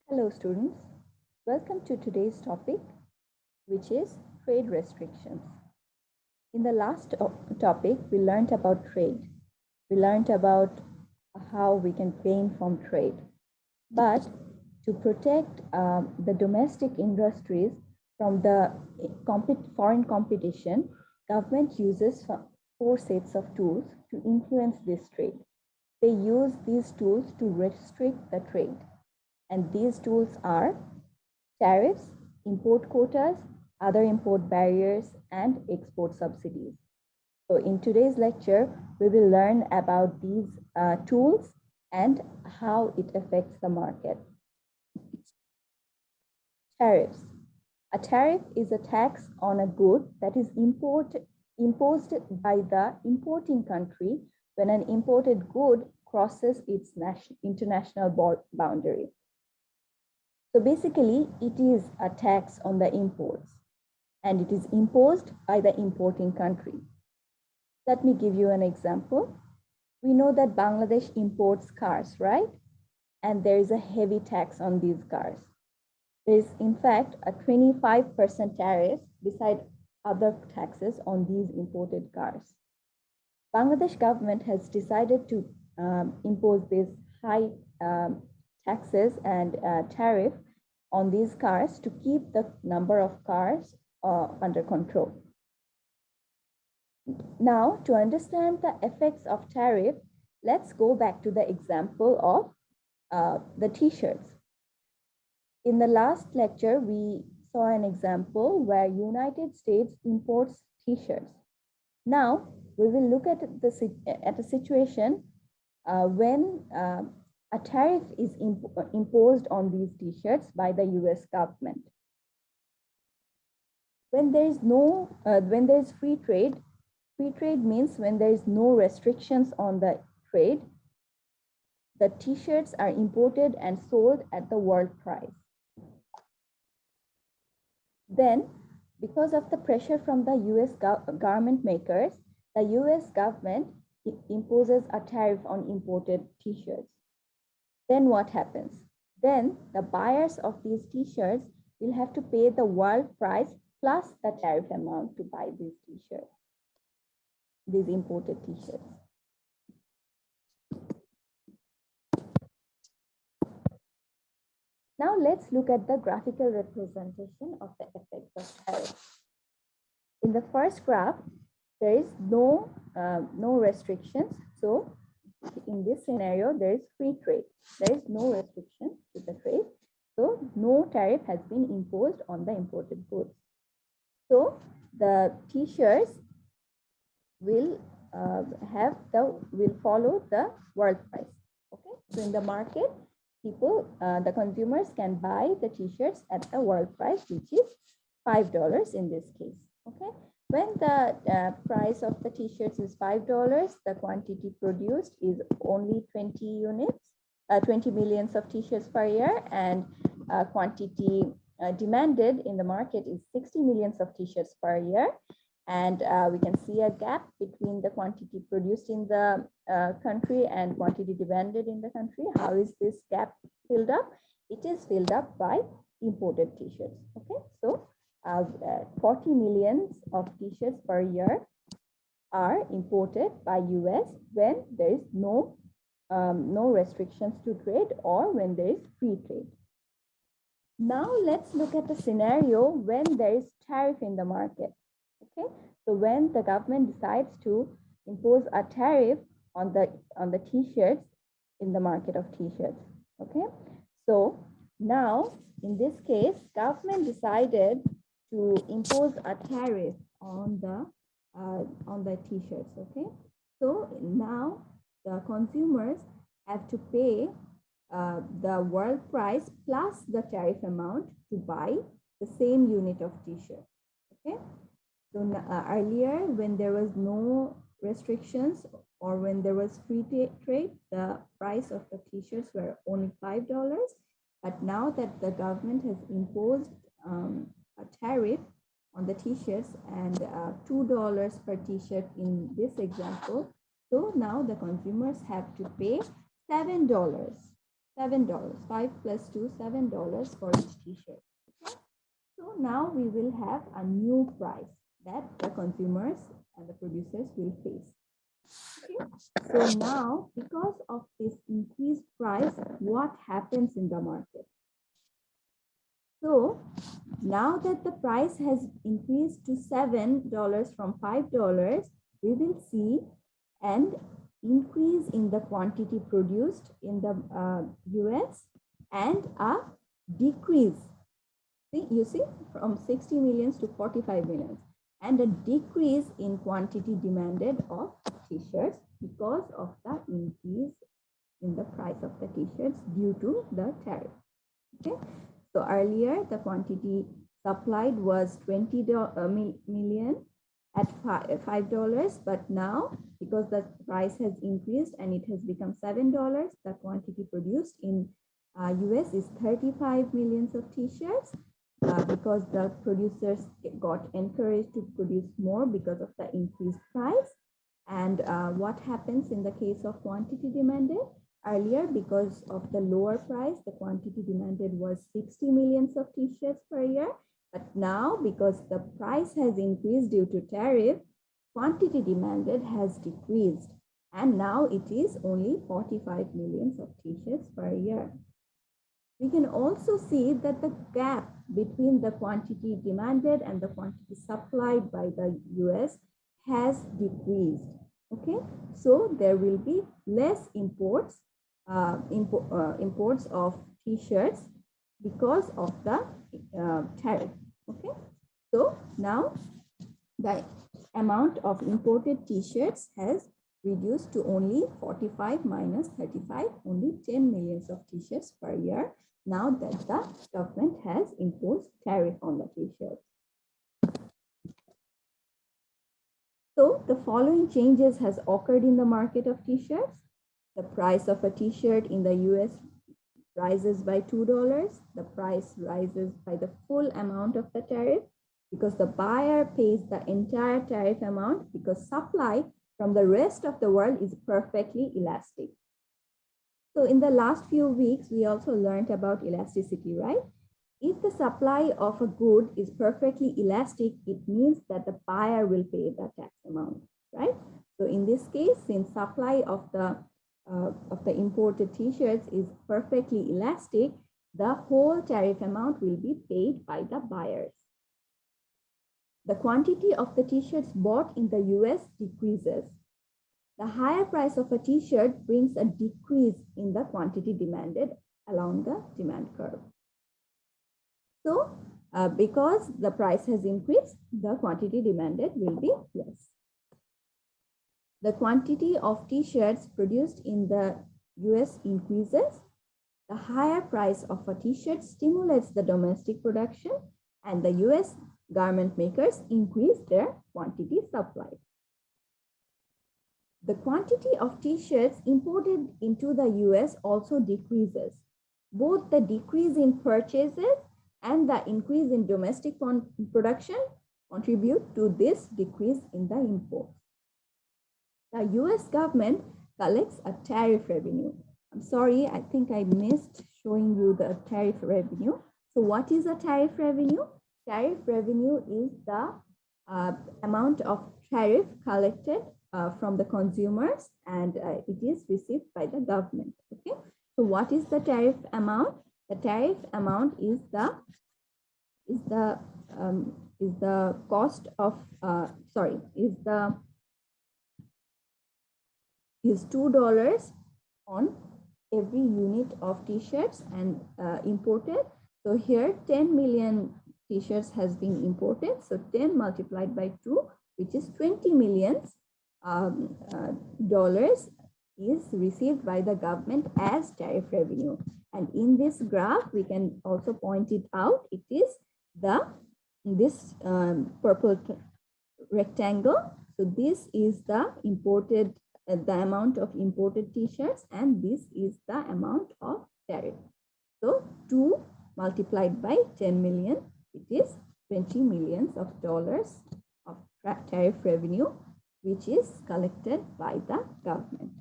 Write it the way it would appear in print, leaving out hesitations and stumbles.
Hello students, welcome to today's topic, which is trade restrictions. In the last topic, we learned about trade. We learned about how we can gain from trade. But to protect the domestic industries from the foreign competition, government uses 4 sets of tools to influence this trade. They use these tools to restrict the trade. And these tools are tariffs, import quotas, other import barriers, and export subsidies. So in today's lecture, we will learn about these tools and how it affects the market. Tariffs. A tariff is a tax on a good that is imposed by the importing country when an imported good crosses its international boundary. So basically, it is a tax on the imports, and it is imposed by the importing country. Let me give you an example. We know that Bangladesh imports cars, right? And there is a heavy tax on these cars. There is, in fact, a 25% tariff beside other taxes on these imported cars. Bangladesh government has decided to impose these high taxes and tariff on these cars to keep the number of cars under control. Now, to understand the effects of tariff, let's go back to the example of the t-shirts. In the last lecture, we saw an example where United States imports t-shirts. Now, we will look at a situation when a tariff is imposed on these t-shirts by the US government. When there is free trade means when there is no restrictions on the trade, the t-shirts are imported and sold at the world price. Then, because of the pressure from the US garment makers, the US government imposes a tariff on imported t-shirts. Then what happens? Then the buyers of these t-shirts will have to pay the world price plus the tariff amount to buy these t-shirts, these imported t-shirts. Now let's look at the graphical representation of the effects of tariffs. In the first graph, there is no restrictions. So in this scenario, there is free trade. There is no restriction to the trade. So no tariff has been imposed on the imported goods. So the t-shirts will follow the world price. Okay. So in the market, the consumers can buy the t-shirts at the world price, which is $5 in this case. Okay. When the price of the t-shirts is $5, the quantity produced is only 20 units, 20 millions of t-shirts per year, and quantity demanded in the market is 60 millions of t-shirts per year. And we can see a gap between the quantity produced in the country and quantity demanded in the country. How is this gap filled up? It is filled up by imported t-shirts. Okay, so 40 millions of t-shirts per year are imported by US when there is no restrictions to trade or when there is free trade. Now let's look at the scenario when there is tariff in the market. Okay, so when the government decides to impose a tariff on the t-shirts in the market of t-shirts. Okay, so now in this case, government decided to impose a tariff on the t-shirts. Okay, so now the consumers have to pay the world price plus the tariff amount to buy the same unit of t-shirt. Okay, so earlier when there was no restrictions or when there was free trade, the price of the t-shirts were only $5. But now that the government has imposed a tariff on the t-shirts and $2 per t-shirt in this example, so now the consumers have to pay $7 $7. 5 plus 2, $7 for each t-shirt. Okay? So now we will have a new price that the consumers and the producers will face. Okay? So now, because of this increased price, what happens in the market? So now that the price has increased to $7 from $5, we will see an increase in the quantity produced in the US and a decrease. You see, from 60 millions to 45 millions, and a decrease in quantity demanded of t-shirts because of the increase in the price of the t-shirts due to the tariff. Okay, so earlier the quantity supplied was 20 million at $5, but now because the price has increased and it has become $7, the quantity produced in US is 35 millions of t-shirts because the producers got encouraged to produce more because of the increased price. And what happens in the case of quantity demanded? Earlier, because of the lower price, the quantity demanded was 60 millions of t-shirts per year. But now, because the price has increased due to tariff, quantity demanded has decreased. And now it is only 45 millions of t-shirts per year. We can also see that the gap between the quantity demanded and the quantity supplied by the US has decreased. Okay, so there will be less imports of t-shirts because of the tariff. Okay, so now the amount of imported t-shirts has reduced to only 45 minus 35, only 10 millions of t-shirts per year, now that the government has imposed tariff on the t-shirts. So the following changes has occurred in the market of t-shirts. The price of a t-shirt in the US rises by $2. The price rises by the full amount of the tariff because the buyer pays the entire tariff amount because supply from the rest of the world is perfectly elastic. So in the last few weeks, we also learned about elasticity, right? If the supply of a good is perfectly elastic, it means that the buyer will pay the tax amount, right? So in this case, since supply of the imported t-shirts is perfectly elastic, the whole tariff amount will be paid by the buyers. The quantity of the t-shirts bought in the US decreases. The higher price of a t-shirt brings a decrease in the quantity demanded along the demand curve. So, because the price has increased, the quantity demanded will be less. The quantity of t-shirts produced in the US increases. The higher price of a t-shirt stimulates the domestic production, and the US garment makers increase their quantity supply. The quantity of t-shirts imported into the US also decreases. Both the decrease in purchases and the increase in domestic production contribute to this decrease in the imports. The US government collects a tariff revenue. I'm sorry, I think I missed showing you the tariff revenue. So what is a tariff revenue? Tariff revenue is the amount of tariff collected from the consumers, and it is received by the government. Okay, so what is the tariff amount? The tariff amount is the cost of is $2 on every unit of t-shirts and imported. So here 10 million t-shirts has been imported. So 10 multiplied by 2, which is 20 million dollars is received by the government as tariff revenue. And in this graph, we can also point it out. It is this purple rectangle. So this is the imported, the amount of imported t-shirts, and this is the amount of tariff. So 2 multiplied by 10 million, it is 20 millions of dollars of tariff revenue, which is collected by the government.